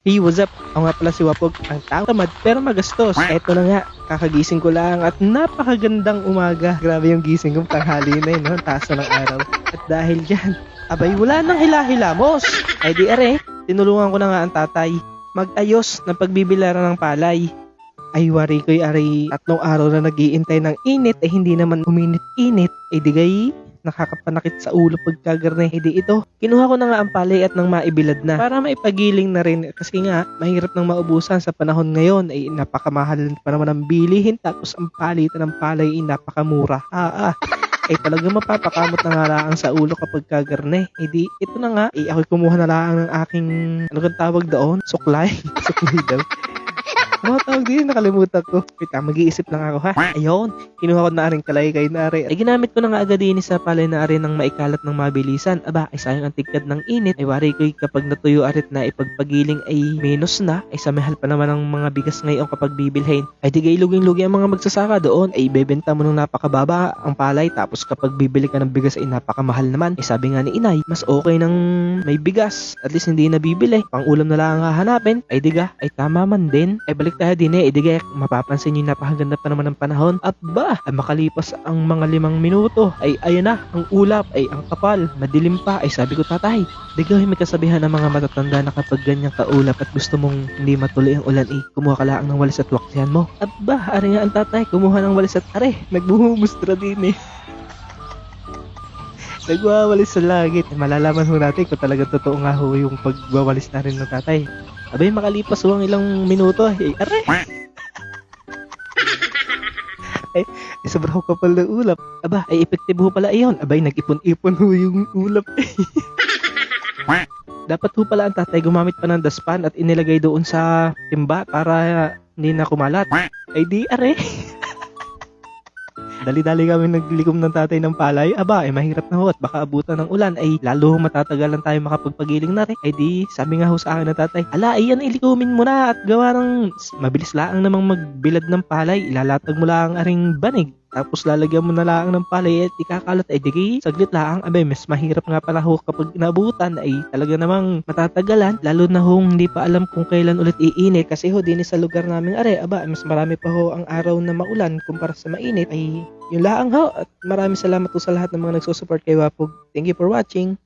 Hey, what's up? Ako nga pala si Wapog, ang taong tamad pero magastos. Eto na nga, kakagising ko lang at napakagandang umaga. Grabe yung gising ko, tanghali na yun, no? Taas na ng araw. At dahil dyan, abay wala nang hila-hilamos. Ay di are, tinulungan ko na nga ang tatay mag-ayos ng pagbibilaran ng palay. Ay wari ko'y ari, 3 araw na nag-iintay ng init, ay hindi naman uminit-init. Ay di gay, nakakapanakit sa ulo pagkagarne. Hindi ito. Kinuha ko na nga ang palay at nang maibilad na para maipagiling na rin kasi nga mahirap nang maubusan sa panahon ngayon ay napakamahal pa naman ang bilihin tapos ang palitan ng palay ay napakamura. Ay talagang mapapakamot na nga laang sa ulo kapag kagarne. Hindi ito na nga ay ako kumuha na laang ng aking ano kang tawag doon? Suklay. Suklay daw. Ano tawag din? Nakalimutan ko. Wait, mag-iisip lang ako ha. Ayun, kinuha ko na rin kalaykay na ari. Ay ginamit ko na nga agad din sa palay na ari ng maikalat ng mabilisan. Aba, ay sayang ang tigkad ng init. Ay wari ko'y kapag natuyo arit na ipagpagiling ay menos na. Ay sa mahal pa naman ang mga bigas ngayon kapag bibilhin. Ay di gay luging-lugi ang mga magsasaka doon. Ay bebenta mo ng napakababa ang palay. Tapos kapag bibili ka ng bigas ay napakamahal naman. Ay sabi nga ni inay, mas okay nang may bigas. At least hindi na bibili. Pang ulam na lang hahanapin. Ay diga, ay tama man din. Ay balik tayo din idigay, mapapansin nyo napakaganda pa naman ng panahon. Aba, ay makalipas ang mga 5 minuto, ay ayun na, ang ulap, ay ang kapal, madilim pa, ay sabi ko tatay, digay may kasabihan ng mga matatanda na kapag ganyang kaulap at gusto mong hindi matuloy ang ulan, kumuha ka lang ng walis at waksihan mo. Aba, ari nga ang tatay, kumuha ng walis at are, nagbuhumustra din nagwawalis sa langit. Malalaman ho natin kung talagang totoo nga ho yung pagwawalis na rin ng tatay. Abay, makalipas ho ang ilang minuto. Ay, are! ay, sobrang kapal ng ulap. Aba, ay epektibo pala iyon. Abay, nag-ipon-ipon ho yung ulap. Dapat ho pala ang tatay gumamit pa ng daspan at inilagay doon sa timba para hindi na kumalat. Ay di, are! Dali-dali kami naglikom ng tatay ng palay. Aba, ay mahirap na ho at baka abutan ng ulan ay lalo matatagalan tayo makapagpagiling na rin. Ay di, sabi nga ho sa akin ng tatay, ala, iyan ilikumin mo na at gawa ng mabilis laang namang magbilad ng palay. Ilalatag mo lang aring banig. Tapos lalagyan mo na lang ng palay at ikakalat ay digi saglit lang. Abay, mas mahirap nga pala ho kapag inabutan ay talaga namang matatagalan. Lalo na ho hindi pa alam kung kailan ulit iinit. Kasi ho din sa lugar naming are, aba, mas marami pa ho ang araw na maulan kumpara sa mainit. Ay yun lang ho at maraming salamat po sa lahat ng mga nagsusupport kay Wapog. Thank you for watching.